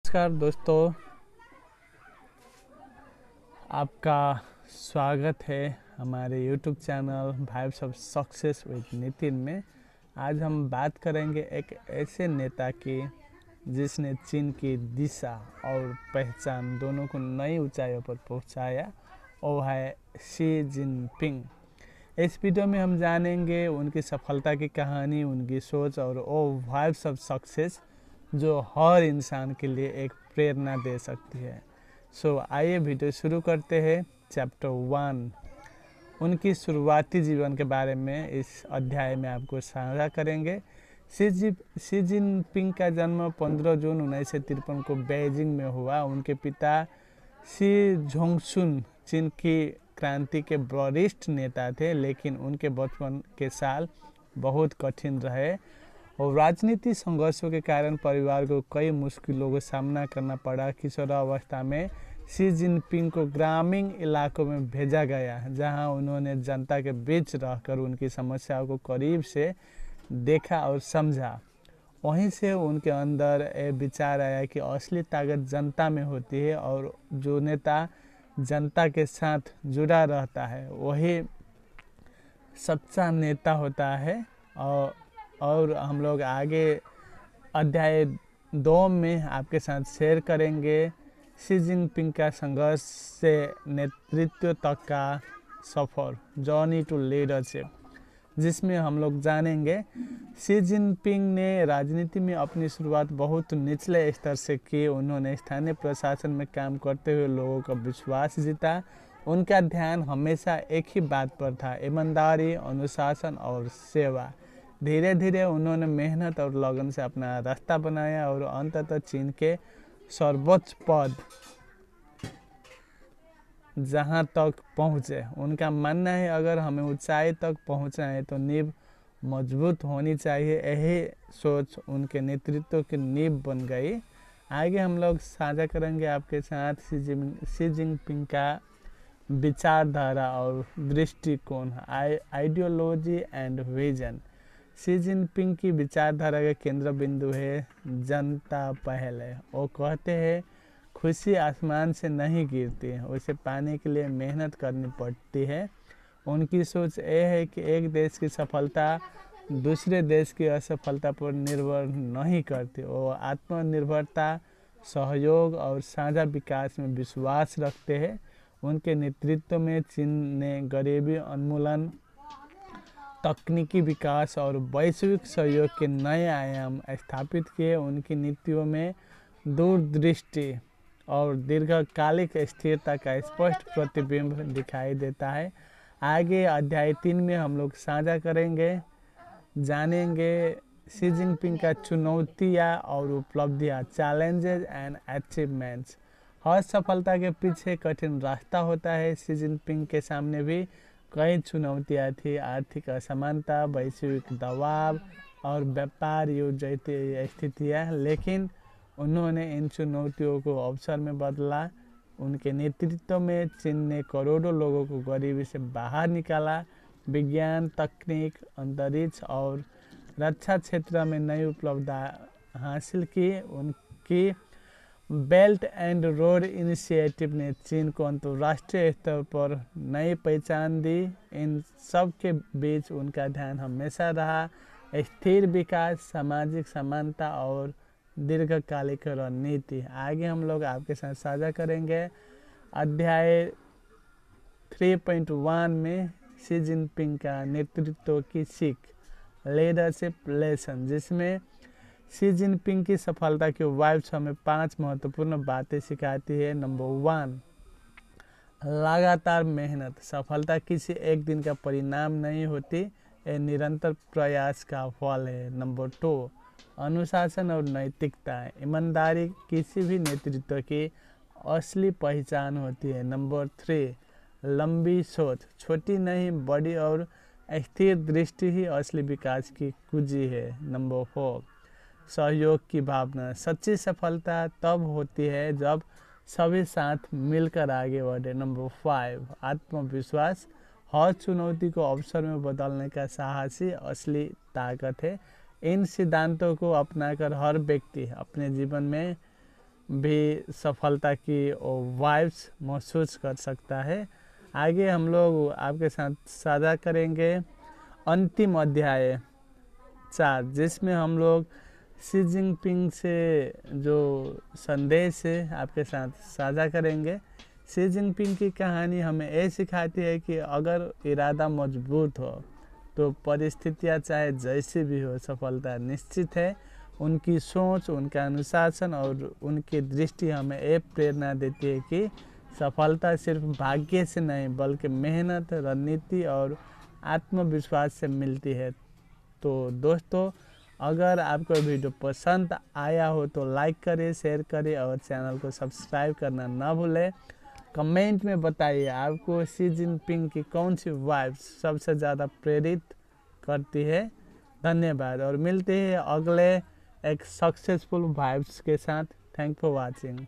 नमस्कार दोस्तों, आपका स्वागत है हमारे YouTube channel vibes of success with Nitin में। आज हम बात करेंगे एक ऐसे नेता की जिसने चीन की दिशा और पहचान दोनों को नई ऊंचाइयों पर पहुंचाया। वो है शी जिनपिंग। इस वीडियो में हम जानेंगे उनकी सफलता की कहानी, उनकी सोच और वो वाइब्स ऑफ सक्सेस जो हर इंसान के लिए एक प्रेरणा दे सकती है। आइए वीडियो शुरू करते हैं। चैप्टर 1 उनकी शुरुआती जीवन के बारे में इस अध्याय में आपको साझा करेंगे। शी जिनपिंग का जन्म 15 जून 1953 को बीजिंग में हुआ। उनके पिता शी जोंगशुन चीन की क्रांति के वरिष्ठ नेता थे, लेकिन उनके बचपन के साल बहुत कठिन रहे और राजनीतिक संघर्षों के कारण परिवार को कई मुश्किलों का सामना करना पड़ा। किशोरावस्था में शी जिनपिंग को ग्रामीण इलाकों में भेजा गया, जहां उन्होंने जनता के बीच रहकर उनकी समस्याओं को करीब से देखा और समझा। वहीं से उनके अंदर ये विचार आया कि असली ताकत जनता में होती है और जो नेता जनता के साथ जुड़ा रहता है वही सच्चा नेता होता है। और हम लोग आगे अध्याय 2 में आपके साथ शेयर करेंगे शी जिनपिंग का संघर्ष से नेतृत्व तक का सफ़र, जर्नी टू लीडरशिप, जिसमें हम लोग जानेंगे शी जिनपिंग ने राजनीति में अपनी शुरुआत बहुत निचले स्तर से की। उन्होंने स्थानीय प्रशासन में काम करते हुए लोगों का विश्वास जीता। उनका ध्यान हमेशा एक ही बात पर था, ईमानदारी, अनुशासन और सेवा। धीरे धीरे उन्होंने मेहनत और लगन से अपना रास्ता बनाया और अंततः चीन के सर्वोच्च पद जहां तक पहुंचे। उनका मानना है अगर हमें ऊंचाई तक पहुंचना है तो नींव मजबूत होनी चाहिए। यही सोच उनके नेतृत्व की नींव बन गई। आगे हम लोग साझा करेंगे आपके साथ शी जिनपिंग का विचारधारा और दृष्टिकोण, ideology and vision. Xi Jinping की विचारधारा का केंद्र बिंदु है जनता पहले। वो कहते हैं खुशी आसमान से नहीं गिरती है, उसे पाने के लिए मेहनत करनी पड़ती है। उनकी सोच ये है कि एक देश की सफलता दूसरे देश की असफलता पर निर्भर नहीं करती। वो आत्मनिर्भरता, सहयोग और साझा विकास में विश्वास रखते हैं। उनके नेतृत्व में चीन ने गरीबी उन्मूलन, तकनीकी विकास और वैश्विक सहयोग के नए आयाम स्थापित किए। उनकी नीतियों में दूरदृष्टि और दीर्घकालिक स्थिरता का स्पष्ट प्रतिबिंब दिखाई देता है। आगे अध्याय 3 में हम लोग साझा करेंगे, जानेंगे शी जिनपिंग का चुनौतियाँ और उपलब्धियाँ, चैलेंजेस एंड अचीवमेंट्स। हर सफलता के पीछे कठिन रास्ता होता है। शी जिनपिंग के सामने भी कई चुनौतियाँ थी, आर्थिक असमानता, वैश्विक दबाव और व्यापार युद्ध जैसी स्थितियाँ, लेकिन उन्होंने इन चुनौतियों को अवसर में बदला। उनके नेतृत्व में चीन ने करोड़ों लोगों को गरीबी से बाहर निकाला। विज्ञान, तकनीक, अंतरिक्ष और रक्षा क्षेत्र में नई उपलब्धियाँ हासिल की। उनकी बेल्ट एंड रोड इनिशिएटिव ने चीन को अंतर्राष्ट्रीय स्तर पर नई पहचान दी। इन सब के बीच उनका ध्यान हमेशा रहा स्थिर विकास, सामाजिक समानता और दीर्घकालिक रणनीति। आगे हम लोग आपके साथ साझा करेंगे अध्याय 3.1 में शी जिनपिंग का नेतृत्व की सीख, लीडरशिप लेसन, जिसमें शी जिनपिंग की सफलता की वाइब्स हमें 5 महत्वपूर्ण बातें सिखाती है। नंबर 1, लगातार मेहनत। सफलता किसी एक दिन का परिणाम नहीं होती, ये निरंतर प्रयास का फल है। नंबर 2, अनुशासन और नैतिकता। ईमानदारी किसी भी नेतृत्व की असली पहचान होती है। नंबर 3, लंबी सोच। छोटी नहीं, बड़ी और स्थिर दृष्टि ही असली विकास की कुंजी है। नंबर 4, सहयोग की भावना। सच्ची सफलता तब होती है जब सभी साथ मिलकर आगे बढ़े। नंबर 5, आत्मविश्वास। हर चुनौती को अवसर में बदलने का साहस ही असली ताकत है। इन सिद्धांतों को अपनाकर हर व्यक्ति अपने जीवन में भी सफलता की वाइब्स महसूस कर सकता है। आगे हम लोग आपके साथ साझा करेंगे अंतिम अध्याय 4, जिसमें हम लोग शी जिनपिंग से जो संदेश है आपके साथ साझा करेंगे। शी जिनपिंग की कहानी हमें ये सिखाती है कि अगर इरादा मजबूत हो तो परिस्थितियाँ चाहे जैसी भी हो सफलता निश्चित है। उनकी सोच, उनका अनुशासन और उनकी दृष्टि हमें एक प्रेरणा देती है कि सफलता सिर्फ भाग्य से नहीं बल्कि मेहनत, रणनीति और आत्मविश्वास से मिलती है। तो दोस्तों, अगर आपको वीडियो पसंद आया हो तो लाइक करें, शेयर करें और चैनल को सब्सक्राइब करना ना भूलें। कमेंट में बताइए आपको शी जिनपिंग की कौन सी वाइब्स सबसे ज़्यादा प्रेरित करती है। धन्यवाद और मिलते हैं अगले एक सक्सेसफुल वाइब्स के साथ। Thank for watching.